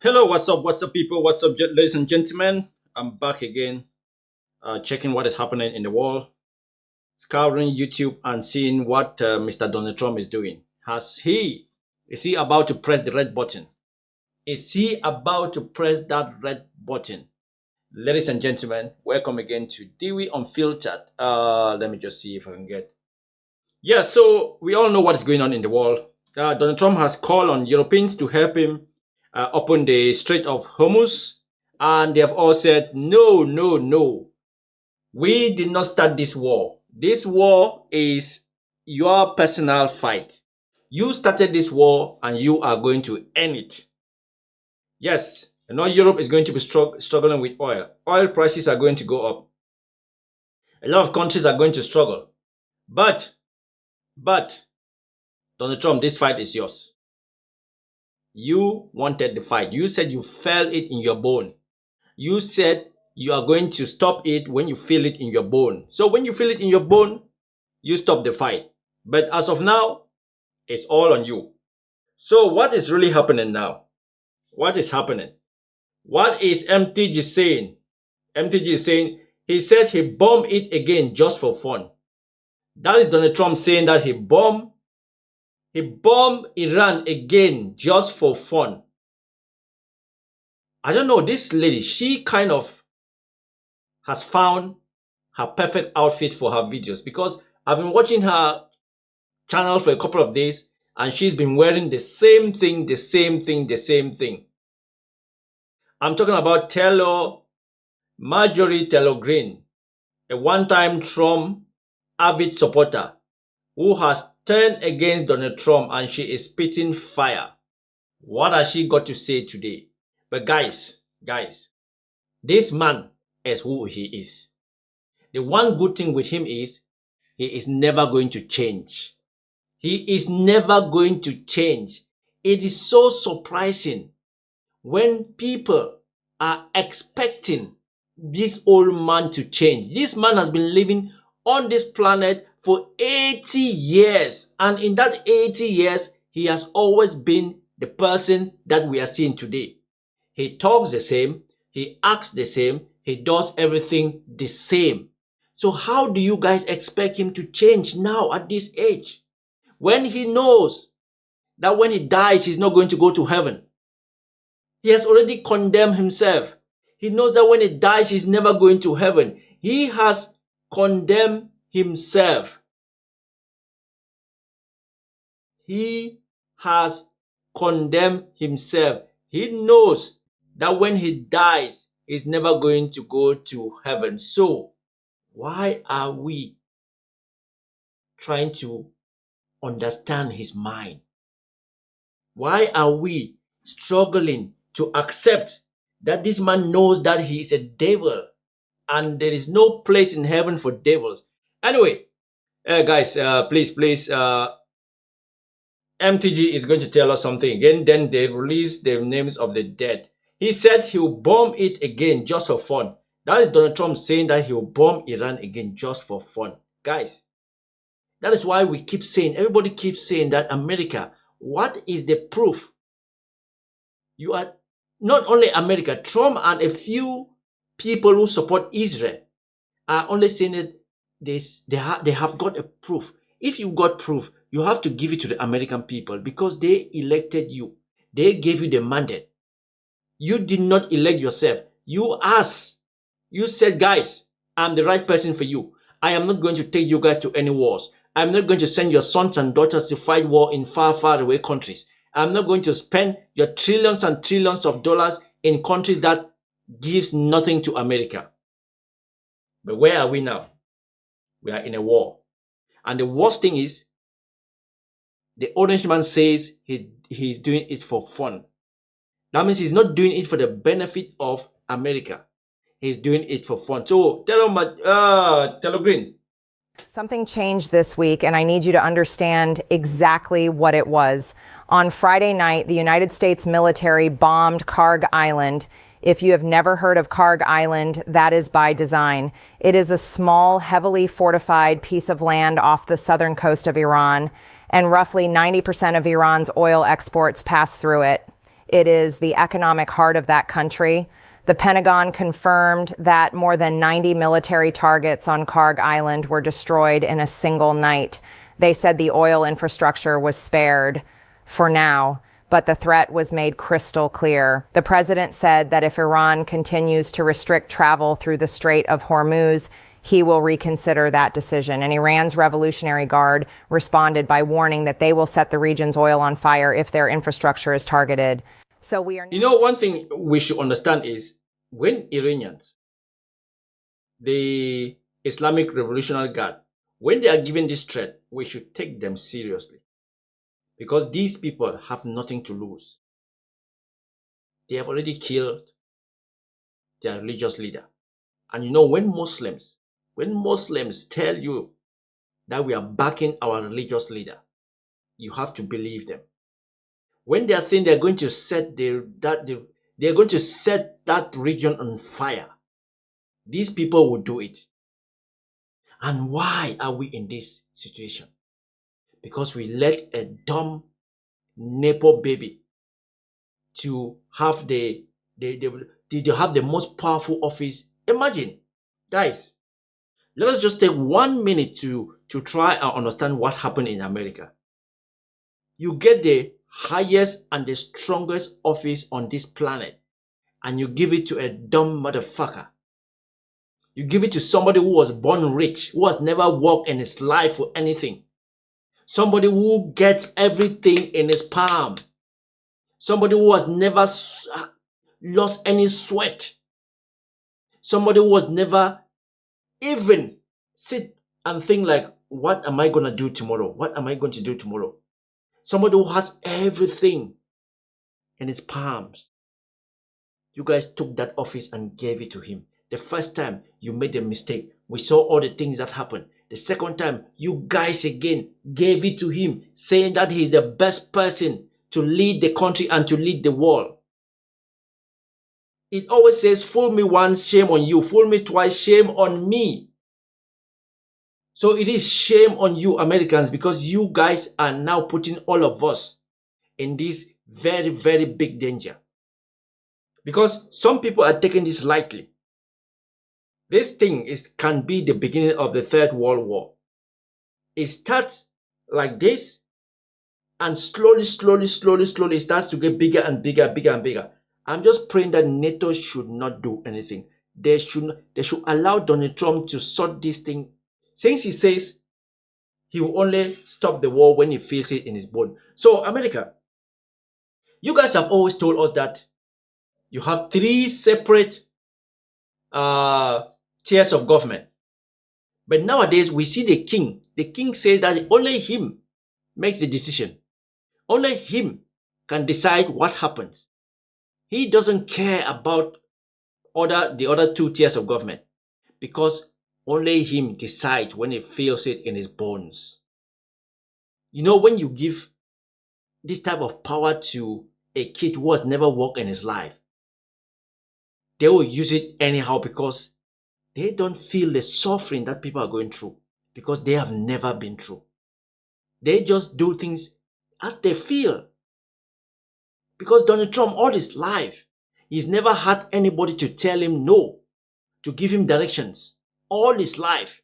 Hello, what's up, people? What's up, ladies and gentlemen? I'm back again, checking what is happening in the world, scouring YouTube and seeing what Mr. Donald Trump is doing. Is he about to press the red button? Is he about to press that red button? Ladies and gentlemen, welcome again to Diwi Unfiltered. Let me just see if I can get. Yeah, so we all know what is going on in the world. Donald Trump has called on Europeans to help him open the Strait of Hormuz, and they have all said, no, no, no. We did not start this war. This war is your personal fight. You started this war and you are going to end it. Yes, Europe is going to be struggling with oil. Oil prices are going to go up. A lot of countries are going to struggle. But, Donald Trump, this fight is yours. You wanted the fight. You said you felt it in your bone. You said you are going to stop it when you feel it in your bone. So when you feel it in your bone, you stop the fight. But as of now, it's all on you. So what is really happening now? What is happening? What is MTG saying? MTG is saying he said he bombed it again just for fun. That is Donald Trump saying that he bombed Iran again just for fun. I don't know, this lady, she kind of has found her perfect outfit for her videos, because I've been watching her channel for a couple of days and she's been wearing the same thing. I'm talking about Marjorie Taylor Greene, a one-time Trump avid supporter who has turned against Donald Trump, and she is spitting fire. What has she got to say today? But guys, this man is who he is. The one good thing with him is he is never going to change. He is never going to change. It is so surprising when people are expecting this old man to change. This man has been living on this planet for 80 years. And in that 80 years, he has always been the person that we are seeing today. He talks the same, he acts the same, he does everything the same. So how do you guys expect him to change now at this age? When he knows that when he dies, he's not going to go to heaven. He has already condemned himself. He knows that when he dies, he's never going to heaven. He has condemned himself. He has condemned himself. He knows that when he dies, he's never going to go to heaven. So, why are we trying to understand his mind? Why are we struggling to accept that this man knows that he is a devil and there is no place in heaven for devils? Anyway, guys, please, MTG is going to tell us something again. Then they release the names of the dead. He said he will bomb it again just for fun. That is Donald Trump saying that he will bomb Iran again just for fun. Guys, that is why we keep saying, everybody keeps saying that America, what is the proof? You are not only America, Trump and a few people who support Israel are only saying that they have got a proof. If you got proof, you have to give it to the American people because they elected you. They gave you the mandate. You did not elect yourself. You asked. You said, guys, I'm the right person for you. I am not going to take you guys to any wars. I'm not going to send your sons and daughters to fight war in far, far away countries. I'm not going to spend your trillions and trillions of dollars in countries that gives nothing to America. But where are we now? We are in a war. And the worst thing is, the orange man says he's doing it for fun. That means he's not doing it for the benefit of America. He's doing it for fun. So tell him, Green. Something changed this week, and I need you to understand exactly what it was. On Friday night, the United States military bombed Karg Island. If you have never heard of Karg Island, that is by design. It is a small, heavily fortified piece of land off the southern coast of Iran, and roughly 90% of Iran's oil exports pass through it. It is the economic heart of that country. The Pentagon confirmed that more than 90 military targets on Karg Island were destroyed in a single night. They said the oil infrastructure was spared for now, but the threat was made crystal clear. The president said that if Iran continues to restrict travel through the Strait of Hormuz, he will reconsider that decision. And Iran's Revolutionary Guard responded by warning that they will set the region's oil on fire if their infrastructure is targeted. So we are... You know, one thing we should understand is when Iranians, the Islamic Revolutionary Guard, when they are given this threat, we should take them seriously. Because these people have nothing to lose. They have already killed their religious leader. And you know, when Muslims tell you that we are backing our religious leader, you have to believe them. When they are saying they're going to set they're going to set that region on fire, these people will do it. And why are we in this situation? Because we let a dumb Nepo baby to have the most powerful office. Imagine, guys, let us just take 1 minute to try and understand what happened in America. You get the highest and the strongest office on this planet, and you give it to a dumb motherfucker. You give it to somebody who was born rich, who has never worked in his life for anything. Somebody who gets everything in his palm. Somebody who has never lost any sweat. Somebody who has never even sit and think like, what am I going to do tomorrow? What am I going to do tomorrow? Somebody who has everything in his palms. You guys took that office and gave it to him. The first time you made a mistake, we saw all the things that happened. The second time, you guys again gave it to him, saying that he's the best person to lead the country and to lead the world. It always says, fool me once, shame on you. Fool me twice, shame on me. So it is shame on you, Americans, because you guys are now putting all of us in this very, very big danger. Because some people are taking this lightly. This thing can be the beginning of the Third World War. It starts like this, and slowly, it starts to get bigger and bigger, bigger and bigger. I'm just praying that NATO should not do anything. They should allow Donald Trump to sort this thing. Since he says he will only stop the war when he feels it in his bone. So, America, you guys have always told us that you have 3 separate tiers of government. But nowadays, we see the king. The king says that only him makes the decision. Only him can decide what happens. He doesn't care about the other 2 tiers of government, because only him decides when he feels it in his bones. You know, when you give this type of power to a kid who has never worked in his life, they will use it anyhow because they don't feel the suffering that people are going through, because they have never been through. They just do things as they feel. Because Donald Trump, all his life, he's never had anybody to tell him no, to give him directions. All his life,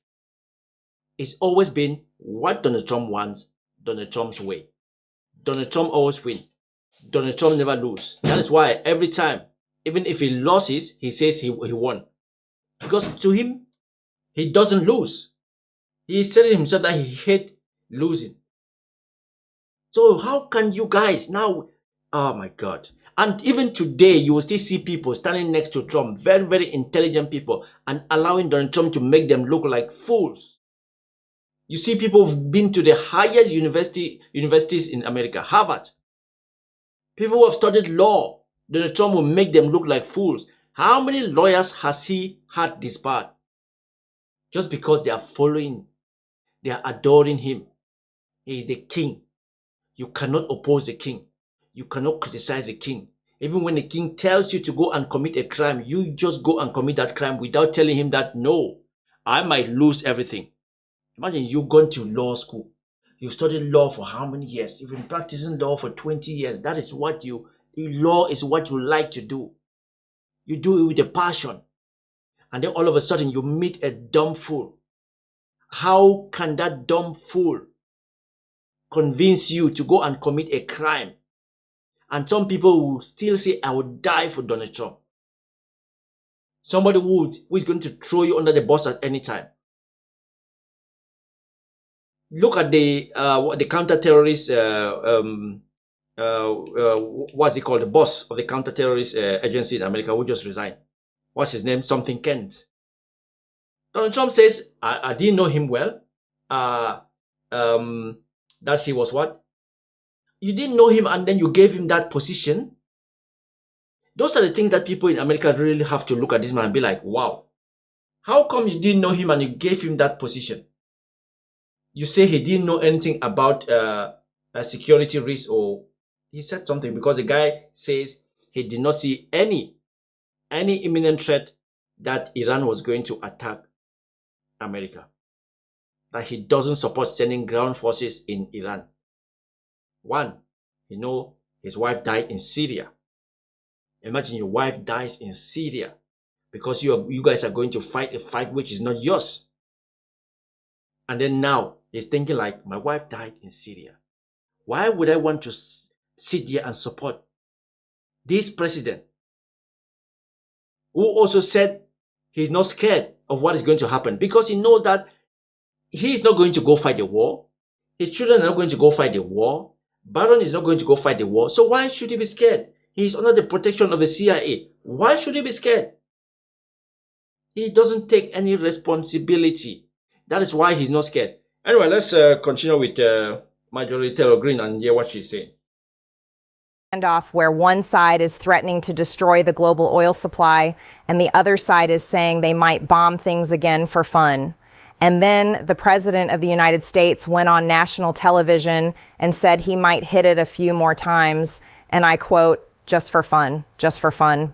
it's always been what Donald Trump wants, Donald Trump's way. Donald Trump always wins. Donald Trump never loses. That is why every time, even if he loses, he says he won. Because to him, he doesn't lose. He said it himself that he hates losing. So how can you guys now... Oh my God. And even today, you will still see people standing next to Trump, very, very intelligent people, and allowing Donald Trump to make them look like fools. You see people who've been to the highest universities in America, Harvard. People who have studied law, Donald Trump will make them look like fools. How many lawyers has he had disbarred? Just because they are following, they are adoring him. He is the king. You cannot oppose the king. You cannot criticize the king. Even when the king tells you to go and commit a crime, you just go and commit that crime without telling him that, no, I might lose everything. Imagine you've gone to law school. You've studied law for how many years? You've been practicing law for 20 years. That is what you law is what you like to do. You do it with a passion. And then all of a sudden you meet a dumb fool. How can that dumb fool convince you to go and commit a crime? And some people will still say, I would die for Donald Trump. Somebody who is going to throw you under the bus at any time. Look at the counter-terrorist, what's it called? The boss of the counter-terrorist agency in America who just resigned. What's his name? Something Kent. Donald Trump says, I didn't know him well. That he was what? You didn't know him and then you gave him that position. Those are the things that people in America really have to look at this man and be like, wow. How come you didn't know him and you gave him that position? You say he didn't know anything about a security risk, or he said something because the guy says he did not see any imminent threat that Iran was going to attack America. That he doesn't support sending ground forces in Iran. One, his wife died in Syria. Imagine your wife dies in Syria because you guys are going to fight a fight which is not yours. And then now he's thinking like, my wife died in Syria. Why would I want to sit here and support this president who also said he's not scared of what is going to happen because he knows that he's not going to go fight the war. His children are not going to go fight the war. Barron is not going to go fight the war. So why should he be scared? He's under the protection of the CIA. Why should he be scared? He doesn't take any responsibility. That is why he's not scared. Anyway, let's continue with Marjorie Taylor Greene and hear what she's saying. Standoff where one side is threatening to destroy the global oil supply and the other side is saying they might bomb things again for fun. And then the president of the United States went on national television and said he might hit it a few more times. And I quote, just for fun, just for fun.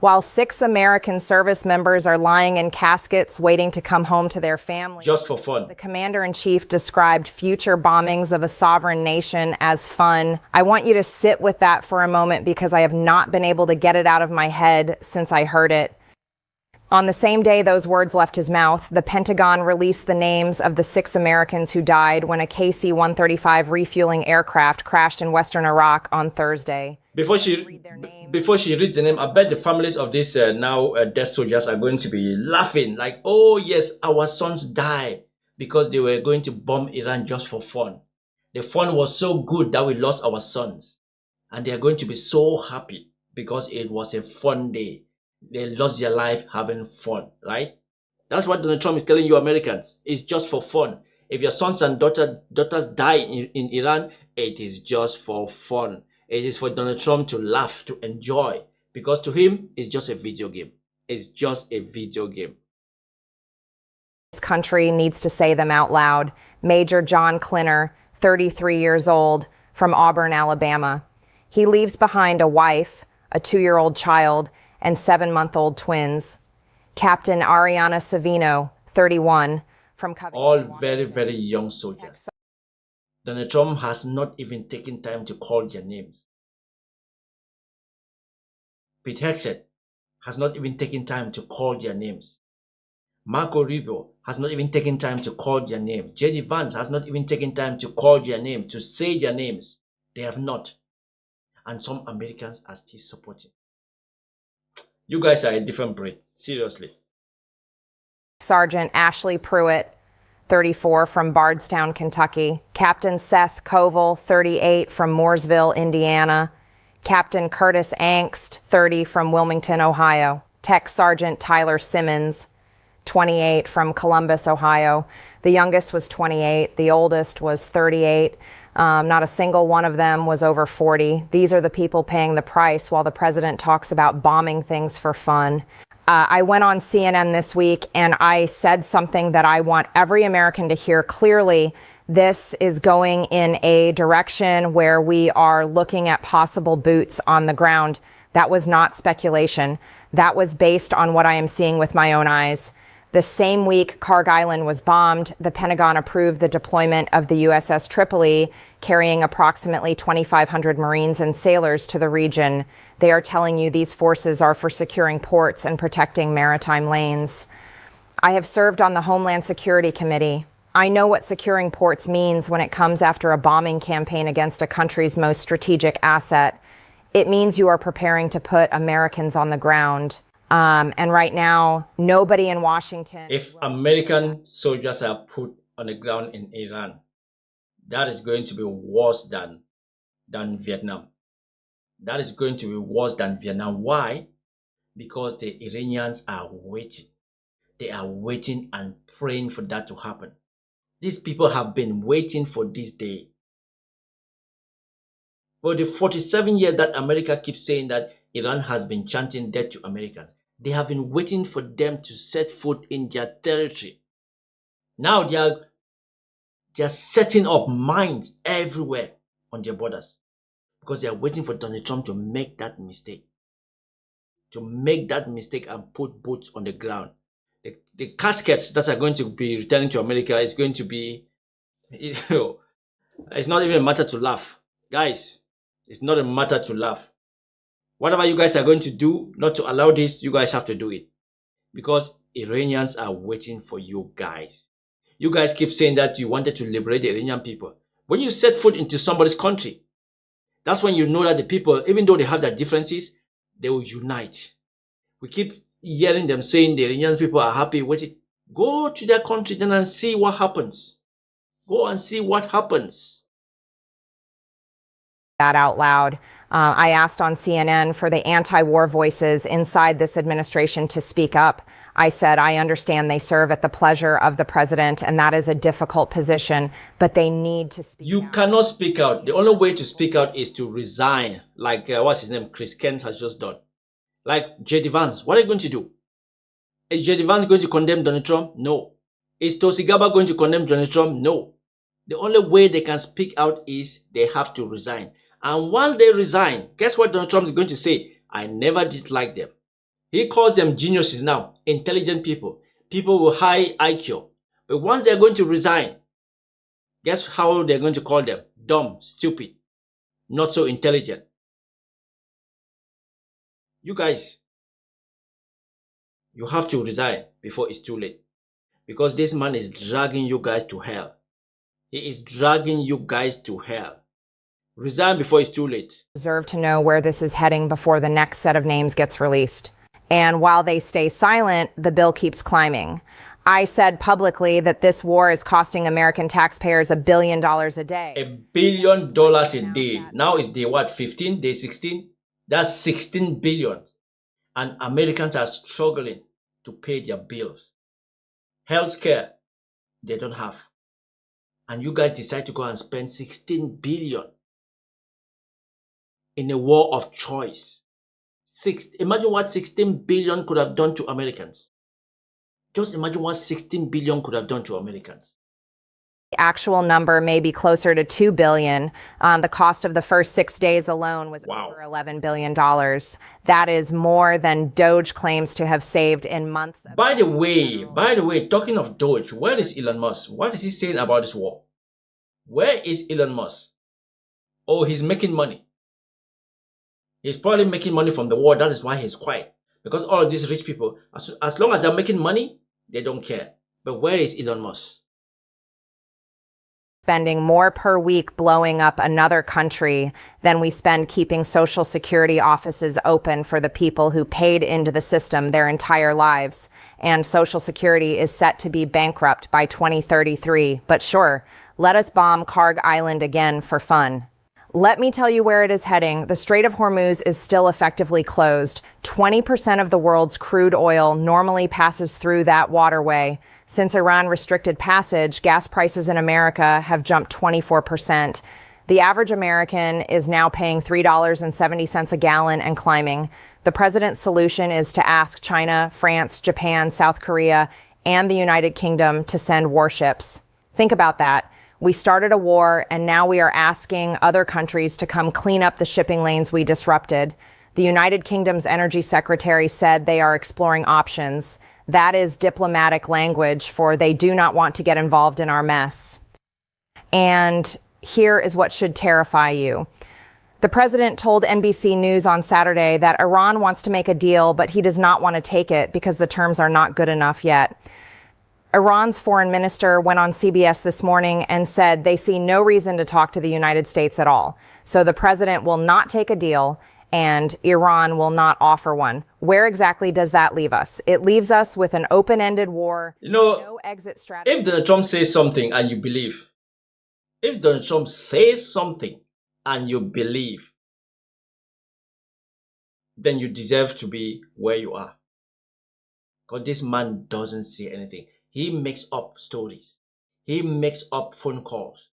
While 6 American service members are lying in caskets waiting to come home to their families. Just for fun. The commander-in-chief described future bombings of a sovereign nation as fun. I want you to sit with that for a moment because I have not been able to get it out of my head since I heard it. On the same day those words left his mouth, the Pentagon released the names of the 6 Americans who died when a KC-135 refueling aircraft crashed in western Iraq on Thursday. Before she reads the name, I bet the families of these dead soldiers are going to be laughing like, oh yes, our sons died because they were going to bomb Iran just for fun. The fun was so good that we lost our sons. And they are going to be so happy because it was a fun day. They lost their life having fun, right? That's what Donald Trump is telling you Americans. It's just for fun. If your sons and daughters die in Iran, it is just for fun. It is for Donald Trump to laugh, to enjoy. Because to him, it's just a video game. It's just a video game. This country needs to say them out loud. Major John Klinner, 33 years old, from Auburn, Alabama. He leaves behind a wife, a 2-year-old child, and 7-month-old twins. Captain Ariana Savino, 31, from Covington, all Washington. very, very young soldiers. Donald Trump has not even taken time to call their names. Pete Hegseth has not even taken time to call their names. Marco Rubio has not even taken time to call their name. J.D. Vance has not even taken time to call their name, to say their names. They have not. And some Americans are still supporting. You guys are a different breed. Seriously. Sergeant Ashley Pruitt, 34, from Bardstown, Kentucky. Captain Seth Koval, 38, from Mooresville, Indiana. Captain Curtis Angst, 30, from Wilmington, Ohio. Tech Sergeant Tyler Simmons, 28, from Columbus, Ohio. The youngest was 28. The oldest was 38. Not a single one of them was over 40. These are the people paying the price while the president talks about bombing things for fun. I went on CNN this week and I said something that I want every American to hear clearly. This is going in a direction where we are looking at possible boots on the ground. That was not speculation. That was based on what I am seeing with my own eyes. The same week Karg Island was bombed, the Pentagon approved the deployment of the USS Tripoli, carrying approximately 2,500 Marines and sailors to the region. They are telling you these forces are for securing ports and protecting maritime lanes. I have served on the Homeland Security Committee. I know what securing ports means when it comes after a bombing campaign against a country's most strategic asset. It means you are preparing to put Americans on the ground. And right now, nobody in Washington. If American soldiers are put on the ground in Iran, that is going to be worse than Vietnam. That is going to be worse than Vietnam. Why? Because the Iranians are waiting. They are waiting and praying for that to happen. These people have been waiting for this day. For the 47 years that America keeps saying that Iran has been chanting death to Americans, they have been waiting for them to set foot in their territory. Now they are setting up mines everywhere on their borders because they are waiting for Donald Trump to make that mistake. To make that mistake and put boots on the ground. The caskets that are going to be returning to America is going to be, it's not even a matter to laugh. Guys, it's not a matter to laugh. Whatever you guys are going to do not to allow this, you guys have to do it. Because Iranians are waiting for you guys. You guys keep saying that you wanted to liberate the Iranian people. When you set foot into somebody's country, that's when you know that the people, even though they have their differences, they will unite. We keep hearing them saying the Iranian people are happy with it. Go to their country then and see what happens. Go and see what happens. That out loud. I asked on CNN for the anti-war voices inside this administration to speak up. I said, I understand they serve at the pleasure of the president, and that is a difficult position, but they need to speak out. You cannot speak out. The only way to speak out is to resign, like what's his name, Chris Kent has just done. Like J.D. Vance, what are you going to do? Is J.D. Vance going to condemn Donald Trump? No. Is Tulsi Gabbard going to condemn Donald Trump? No. The only way they can speak out is they have to resign. And while they resign, guess what Donald Trump is going to say? I never did like them. He calls them geniuses now, intelligent people, people with high IQ. But once they're going to resign, guess how they're going to call them? Dumb, stupid, not so intelligent. You guys, you have to resign before it's too late. Because this man is dragging you guys to hell. He is dragging you guys to hell. Resign before it's too late. Deserve to know where this is heading before the next set of names gets released. And while they stay silent, the bill keeps climbing. I said publicly that this war is costing American taxpayers $1 billion a day. $1 billion a day. Now it's day what? 15? Day 16? That's 16 billion. And Americans are struggling to pay their bills. Healthcare, they don't have. And you guys decide to go and spend 16 billion in a war of choice. Imagine what 16 billion could have done to Americans. Just imagine what 16 billion could have done to Americans. The actual number may be closer to $2 billion. The cost of the first 6 days alone was over $11 billion. That is more than Doge claims to have saved in months. By the way, talking of Doge, where is Elon Musk? What is he saying about this war? Where is Elon Musk? Oh, he's making money. He's probably making money from the war. That is why he's quiet. Because all of these rich people, as long as they're making money, they don't care. But where is Elon Musk? Spending more per week blowing up another country than we spend keeping Social Security offices open for the people who paid into the system their entire lives. And Social Security is set to be bankrupt by 2033. But sure, let us bomb Karg Island again for fun. Let me tell you where it is heading. The Strait of Hormuz is still effectively closed. 20% of the world's crude oil normally passes through that waterway. Since Iran restricted passage, gas prices in America have jumped 24%. The average American is now paying $3.70 a gallon and climbing. The president's solution is to ask China, France, Japan, South Korea, and the United Kingdom to send warships. Think about that. We started a war, and now we are asking other countries to come clean up the shipping lanes we disrupted. The United Kingdom's energy secretary said they are exploring options. That is diplomatic language for they do not want to get involved in our mess. And here is what should terrify you. The president told NBC News on Saturday that Iran wants to make a deal, but he does not want to take it because the terms are not good enough yet. Iran's foreign minister went on CBS this morning and said they see no reason to talk to the United States at all. So the president will not take a deal and Iran will not offer one. Where exactly does that leave us? It leaves us with an open-ended war, no exit strategy. If Donald Trump says something and you believe, if Donald Trump says something and you believe, then you deserve to be where you are. Because this man doesn't say anything. He makes up stories. He makes up phone calls.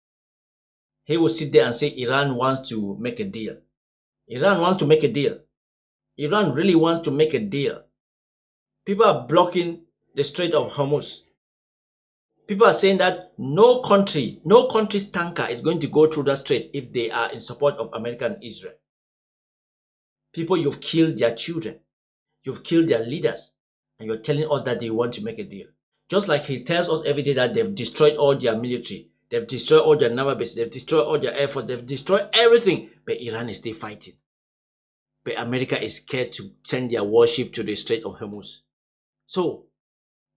He will sit there and say Iran wants to make a deal. Iran wants to make a deal. Iran really wants to make a deal. People are blocking the Strait of Hormuz. People are saying that no country's tanker is going to go through that strait if they are in support of America and Israel. People, you've killed their children. You've killed their leaders. And you're telling us that they want to make a deal. Just like he tells us every day that they've destroyed all their military. They've destroyed all their naval bases. They've destroyed all their air force. They've destroyed everything. But Iran is still fighting. But America is scared to send their warship to the Strait of Hormuz. So,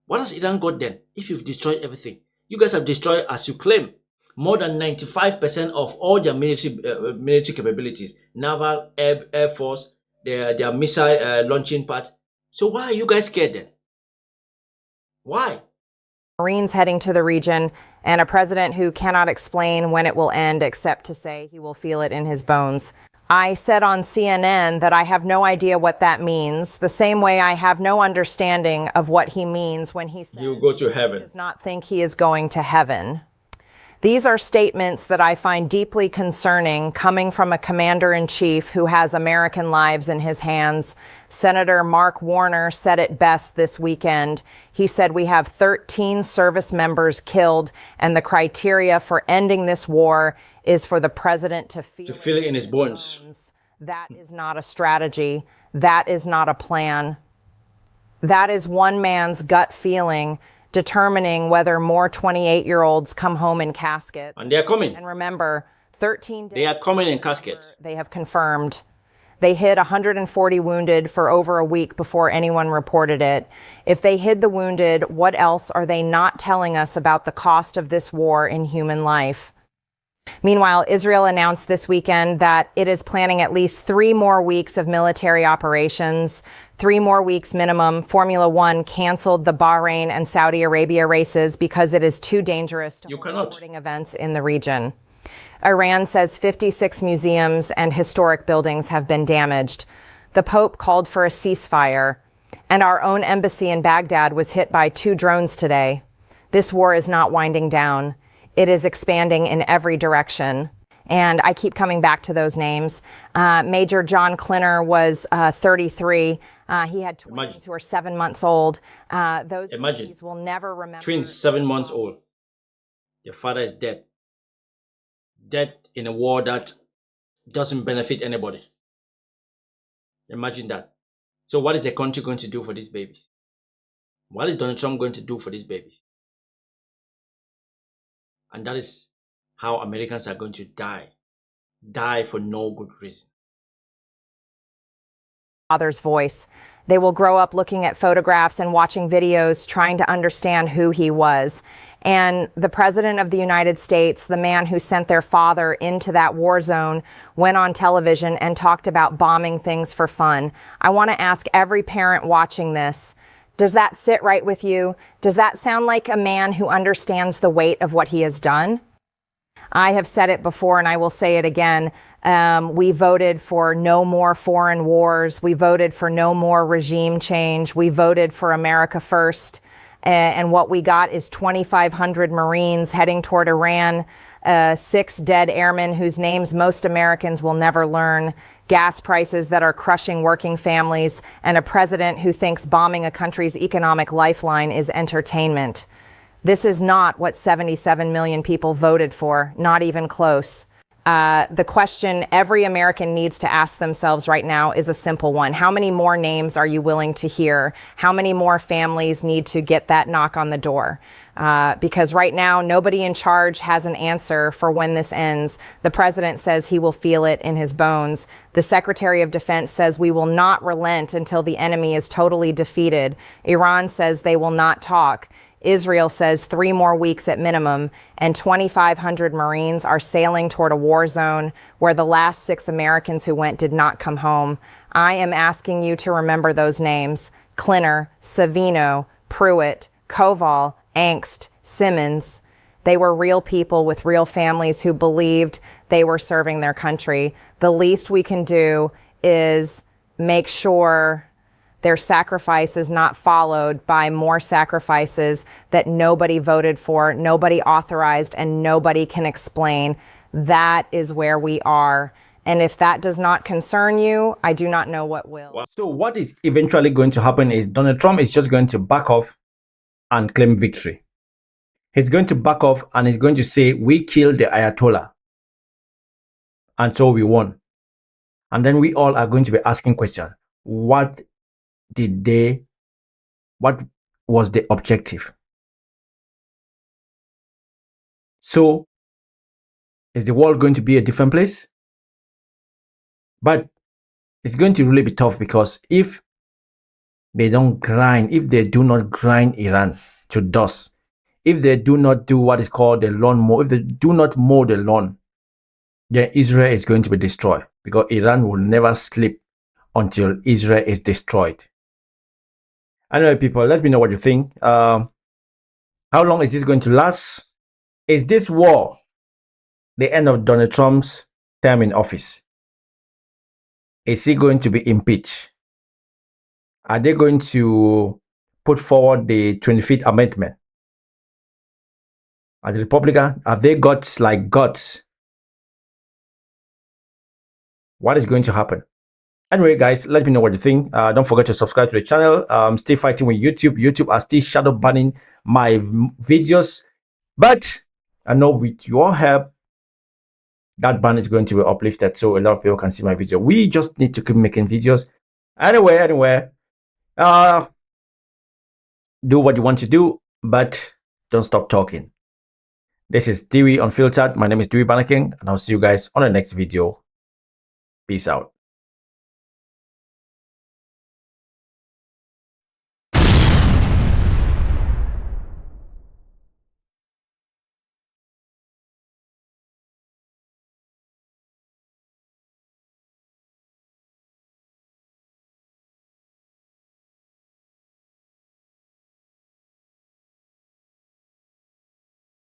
what has Iran got then if you've destroyed everything? You guys have destroyed, as you claim, more than 95% of all their military capabilities. Naval, air force, their missile launching part. So why are you guys scared then? Why? Marines heading to the region and a president who cannot explain when it will end except to say he will feel it in his bones. I said on CNN that I have no idea what that means, the same way I have no understanding of what he means when he says you go to heaven. He does not think he is going to heaven. These are statements that I find deeply concerning coming from a commander-in-chief who has American lives in his hands. Senator Mark Warner said it best this weekend. He said we have 13 service members killed, and the criteria for ending this war is for the president to feel it in his bones. That is not a strategy. That is not a plan. That is one man's gut feeling determining whether more 28-year-olds come home in caskets. And they are coming. And remember, 13 days. They are coming in caskets. They have confirmed. They hid 140 wounded for over a week before anyone reported it. If they hid the wounded, what else are they not telling us about the cost of this war in human life? Meanwhile, Israel announced this weekend that it is planning at least 3 more weeks of military operations, 3 more weeks minimum. Formula One canceled the Bahrain and Saudi Arabia races because it is too dangerous to hold sporting events in the region. Iran says 56 museums and historic buildings have been damaged. The Pope called for a ceasefire, and our own embassy in Baghdad was hit by 2 drones today. This war is not winding down. It is expanding in every direction. And I keep coming back to those names. Major John Klinner was 33. He had twins who are 7 months old. Those babies will never remember. Twins, 7 months old. Their father is dead. Dead in a war that doesn't benefit anybody. Imagine that. So what is the country going to do for these babies? What is Donald Trump going to do for these babies? And that is how Americans are going to die. Die for no good reason. Father's voice. They will grow up looking at photographs and watching videos, trying to understand who he was. And the president of the United States, the man who sent their father into that war zone, went on television and talked about bombing things for fun. I want to ask every parent watching this, does that sit right with you? Does that sound like a man who understands the weight of what he has done? I have said it before and I will say it again. We voted for no more foreign wars. We voted for no more regime change. We voted for America first. And what we got is 2,500 Marines heading toward Iran, 6 dead airmen whose names most Americans will never learn, gas prices that are crushing working families, and a president who thinks bombing a country's economic lifeline is entertainment. This is not what 77 million people voted for, not even close. The question every American needs to ask themselves right now is a simple one. How many more names are you willing to hear? How many more families need to get that knock on the door? Because right now, nobody in charge has an answer for when this ends. The president says he will feel it in his bones. The Secretary of Defense says we will not relent until the enemy is totally defeated. Iran says they will not talk. Israel says 3 more weeks at minimum, and 2,500 Marines are sailing toward a war zone where the last 6 Americans who went did not come home. I am asking you to remember those names: Klinner, Savino, Pruitt, Koval, Angst, Simmons. They were real people with real families who believed they were serving their country. The least we can do is make sure their sacrifice is not followed by more sacrifices that nobody voted for, nobody authorized, and nobody can explain. That is where we are. And if that does not concern you, I do not know what will. So what is eventually going to happen is Donald Trump is just going to back off and claim victory. He's going to back off and he's going to say, we killed the Ayatollah. And so we won. And then we all are going to be asking questions. What was the objective? So is the world going to be a different place? But it's going to really be tough, because if they do not grind Iran to dust, if they do not do what is called the lawn mow, if they do not mow the lawn, then Israel is going to be destroyed, because Iran will never sleep until Israel is destroyed. Anyway, people, let me know what you think. How long is this going to last? Is this war the end of Donald Trump's term in office? Is he going to be impeached? Are they going to put forward the 25th Amendment? Are the Republicans, have they got guts? What is going to happen? Anyway, guys, let me know what you think. Don't forget to subscribe to the channel. Still fighting with YouTube. YouTube are still shadow banning my videos. But I know with your help, that ban is going to be uplifted so a lot of people can see my video. We just need to keep making videos. Anyway, do what you want to do, but don't stop talking. This is Diwi Unfiltered. My name is Diwi Banaking, and I'll see you guys on the next video. Peace out.